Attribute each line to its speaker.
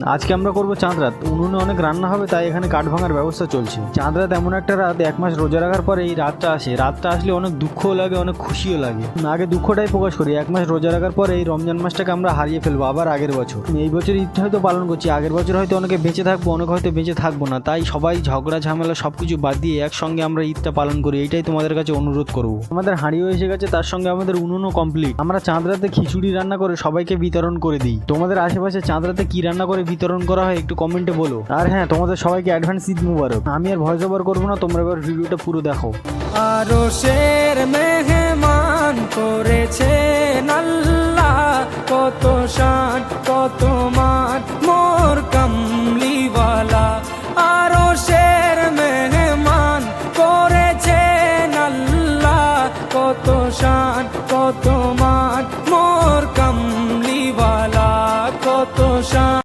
Speaker 1: আজকে আমরা করবো চাঁদ রাত। উনুনে অনেক রান্না হবে, তাই এখানে কাঠ ভাঙার ব্যবস্থা চলছে। চাঁদ রাত এমন একটা রাত, 1 মাস রোজা রাখার পরে এই রাতটা আসে। রাতটা আসলে অনেক দুঃখও লাগে, অনেক খুশিও লাগে। আগে দুঃখটাই প্রকাশ করি। 1 মাস রোজা রাখার পরে এই রমজান মাসটাকে আমরা হারিয়ে ফেলবো আবার আগের বছর। এই বছর ঈদ হয়তো পালন করছি, আগের বছর হয়তো অনেকে বেঁচে থাকবো, অনেক হয়তো বেঁচে থাকবো না। তাই সবাই ঝগড়া ঝামেলা সবকিছু বাদ দিয়ে একসঙ্গে আমরা ঈদটা পালন করি, এইটাই তোমাদের কাছে অনুরোধ করবো। আমাদের হাঁড়িও এসে গেছে, তার সঙ্গে আমাদের উনুনও কমপ্লিট। আমরা চাঁদ রাতে খিচুড়ি রান্না করে সবাইকে বিতরণ করে দিই। তোমাদের আশেপাশে চাঁদ রাতে কি রান্না করে বিতরণ করা হয় একটু কমেন্টে বলো। আর হ্যাঁ, তোমাদের সবাইকে অ্যাডভান্স ঈদ মুবারক। আমি আর ভয়েস ওভার করবো না, তোমরা এবার ভিডিওটা পুরো দেখো।
Speaker 2: আরশের মেহমান করেছেন আল্লাহ, কত শান কত মান।